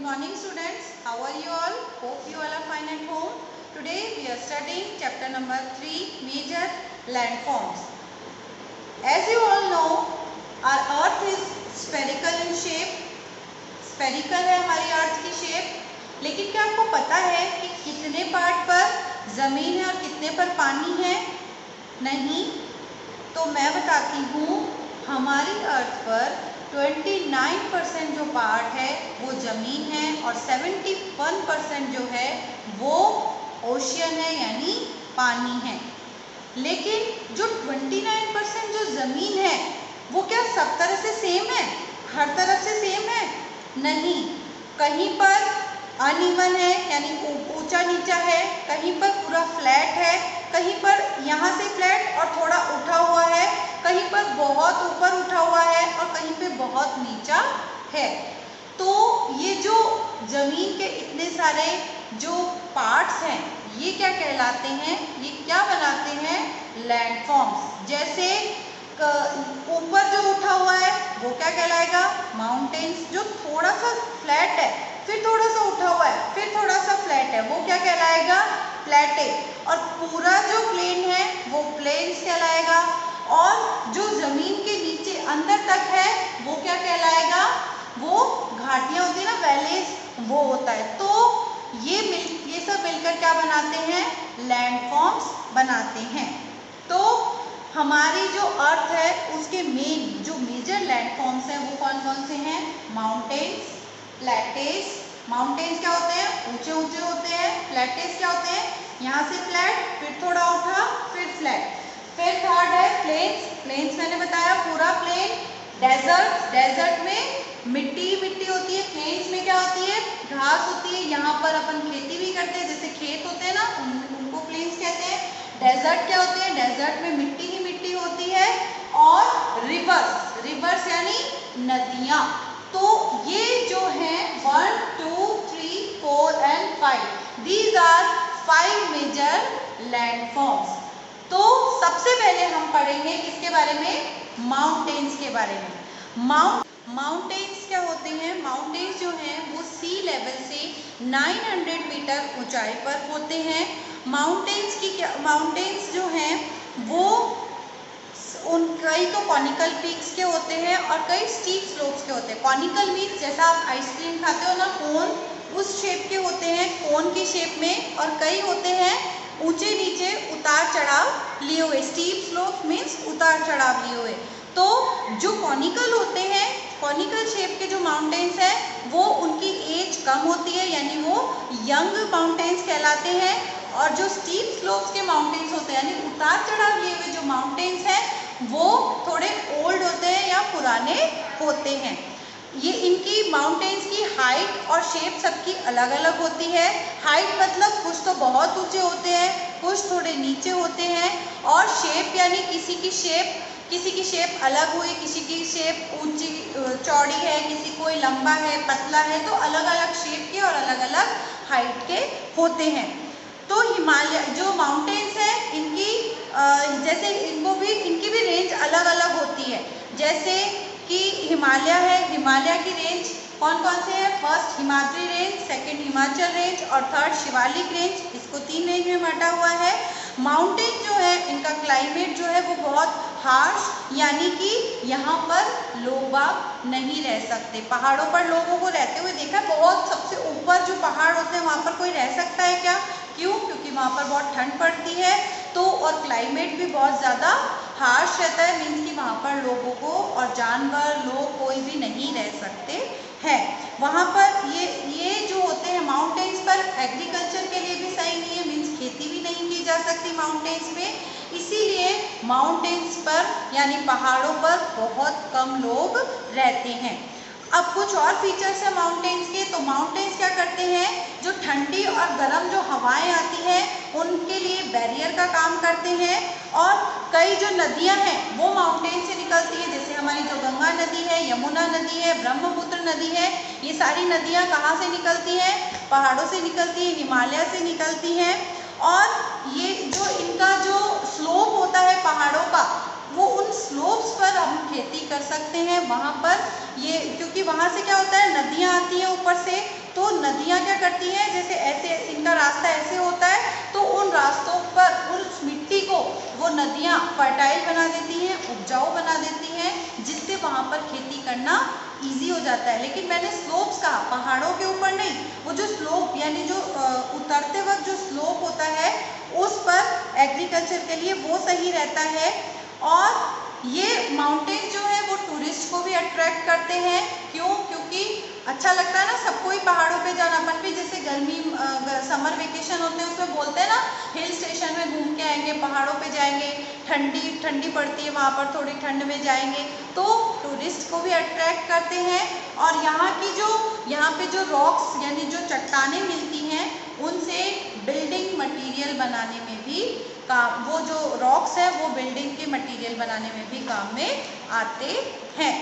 morning students, how are you all? Hope you all are fine at home. Today we are studying chapter number 3, major landforms. As you all know, our earth is spherical in shape. Spherical है हमारी अर्थ की shape, लेकिन क्या आपको पता है कि कितने पार्ट पर जमीन है और कितने पर पानी है? नहीं। तो मैं बताती हूँ, हमारी अर्थ पर 29% जो पार्ट है वो ज़मीन है और 71% जो है वो ओशियन है, यानी पानी है। लेकिन जो 29% जो ज़मीन है वो क्या सब तरह से सेम है? हर तरफ से सेम है? नहीं। कहीं पर अनइवन है, यानी ऊंचा नीचा है, कहीं पर पूरा फ्लैट है, कहीं पर यहाँ से फ्लैट और थोड़ा उठा हुआ है, कहीं पर बहुत ऊपर उठा हुआ है और कहीं पे बहुत नीचा है। तो ये जो जमीन के इतने सारे जो पार्ट्स हैं ये क्या कहलाते हैं? ये क्या बनाते हैं? लैंडफॉर्म्स। जैसे ऊपर जो उठा हुआ है वो क्या कहलाएगा? माउंटेन्स। जो थोड़ा सा फ्लैट है, फिर थोड़ा सा उठा हुआ है, फिर थोड़ा सा फ्लैट है, वो क्या कहलाएगा? प्लेटे। और पूरा जो प्लेन है वो प्लेन्स कहलाएगा। और जो जमीन के नीचे अंदर तक है वो क्या कहलाएगा? वो घाटियाँ होती है ना, वैलीज, वो होता है। तो ये सब मिलकर क्या बनाते हैं? लैंडफॉर्म्स बनाते हैं। तो हमारी जो अर्थ है उसके जो मेजर लैंडफॉर्म्स हैं वो कौन कौन से हैं? माउंटेन्स, प्लेटेस। माउंटेन्स क्या होते हैं? ऊंचे ऊंचे होते हैं। प्लेटेस क्या होते हैं? यहाँ से फ्लैट, फिर थोड़ा उठा, फिर फ्लैट। फिर थर्ड है प्लेन्स। प्लेन्स मैंने बताया पूरा प्लेन। डेजर्ट, डेजर्ट में मिट्टी मिट्टी होती है। प्लेन्स में क्या होती है? घास होती है। यहाँ पर अपन खेती भी करते हैं, जैसे खेत होते हैं ना, उनको प्लेन्स कहते हैं। डेजर्ट क्या होते हैं? डेजर्ट में मिट्टी ही मिट्टी होती है। और रिवर्स, रिवर्स यानी नदियाँ। तो ये जो हैं 1, 2, 3, 4 and 5, these are 5 major landforms. तो सबसे पहले हम पढ़ेंगे किसके बारे में? माउंटेन्स के बारे में। माउंटेन्स क्या होते हैं? माउंटेन्स जो हैं वो सी लेवल से 900 मीटर ऊंचाई पर होते हैं। माउंटेन्स जो हैं वो कई तो कॉनिकल पीक्स के होते हैं और कई स्टीप स्लोप्स के होते हैं। कॉनिकल मीन्स जैसा आप आइसक्रीम खाते हो ना, कोन, उस शेप के होते हैं, कोन की शेप में। और कई होते हैं ऊंचे नीचे उतार चढ़ाव लिए हुए। स्टीप स्लोप मीन्स उतार चढ़ाव लिए हुए। तो जो कॉनिकल होते हैं, कॉनिकल शेप के जो माउंटेन्स हैं वो उनकी एज कम होती है, यानी वो यंग माउंटेन्स कहलाते हैं। और जो स्टीप स्लोप्स के माउंटेन्स होते हैं, यानी उतार चढ़ाव लिए हुए जो माउंटेन्स हैं वो थोड़े ओल्ड होते हैं या पुराने होते हैं। ये इनकी माउंटेन्स की हाइट और शेप सबकी अलग अलग होती है। हाइट मतलब कुछ तो बहुत ऊंचे होते हैं, कुछ थोड़े नीचे होते हैं। और शेप यानी किसी की शेप अलग हुई, किसी की शेप ऊंची चौड़ी है, किसी कोई लंबा है, पतला है। तो अलग अलग शेप के और अलग अलग हाइट के होते हैं। तो हिमालय जो माउंटेन्स हैं इनकी जैसे इनकी भी रेंज अलग अलग होती है। जैसे कि हिमालय है, हिमालय की रेंज कौन कौन से है? First Himadri range, second Himachal range और थर्ड शिवालिक रेंज। इसको 3 रेंज में बांटा हुआ है। माउंटेन जो है इनका क्लाइमेट जो है वो बहुत हार्श, यानी कि यहाँ पर लोग बाग नहीं रह सकते। पहाड़ों पर लोगों को रहते हुए देखा, बहुत सबसे ऊपर जो पहाड़ होते हैं वहाँ पर कोई रह सकता है क्या? क्यों? क्योंकि वहाँ पर बहुत ठंड पड़ती है। तो और क्लाइमेट भी बहुत ज़्यादा हार्श रहता है, मीन्स कि वहाँ पर लोगों को और जानवर लोग कोई भी नहीं रह सकते हैं। वहाँ पर ये जो होते हैं माउंटेन्स पर, एग्रीकल्चर के लिए भी सही नहीं है, मीन्स खेती भी नहीं की जा सकती माउंटेन्स में। इसीलिए माउंटेन्स पर यानी पहाड़ों पर बहुत कम लोग रहते हैं। अब कुछ और फीचर्स हैं माउंटेन्स के। तो माउंटेन्स क्या करते हैं? जो ठंडी और गर्म जो हवाएं आती हैं उनके लिए बैरियर का काम करते हैं। और कई जो नदियां हैं वो माउंटेन से निकलती है, जैसे हमारी जो गंगा नदी है, यमुना नदी है, ब्रह्मपुत्र नदी है। ये सारी नदियां कहाँ से निकलती हैं? पहाड़ों से निकलती हैं, हिमालय से निकलती हैं। और ये जो इनका जो स्लोप होता है पहाड़ों का, वो उन स्लोप्स पर हम खेती कर सकते हैं। वहाँ पर ये क्योंकि वहाँ से क्या होता है, नदियाँ आती हैं ऊपर से, तो नदियाँ क्या करती हैं, जैसे ऐसे इनका रास्ता ऐसे होता है तो उन रास्तों पर उस मिट्टी को वो नदियाँ फर्टाइल बना देती हैं, उपजाऊ बना देती हैं, जिससे वहाँ पर खेती करना ईजी हो जाता है। लेकिन मैंने स्लोप्स कहा, पहाड़ों के ऊपर नहीं, वो जो स्लोप यानी जो उतरते वक्त जो स्लोप होता है उस पर एग्रीकल्चर के लिए वो सही रहता है। और ये माउंटेन जो है वो टूरिस्ट को भी अट्रैक्ट करते हैं। क्यों? क्योंकि अच्छा लगता है ना सबको ही पहाड़ों पे जाना। अपन भी जैसे गर्मी समर वेकेशन होते हैं उसमें बोलते हैं ना हिल स्टेशन में घूम के आएंगे, पहाड़ों पे जाएंगे, ठंडी पड़ती है वहाँ पर, थोड़ी ठंड में जाएंगे, तो टूरिस्ट को भी अट्रैक्ट करते हैं। और यहाँ पे जो रॉक्स यानी जो चट्टानें मिलती हैं उनसे बिल्डिंग मटेरियल बनाने में भी काम, वो जो रॉक्स है वो बिल्डिंग के मटेरियल बनाने में भी काम में आते हैं।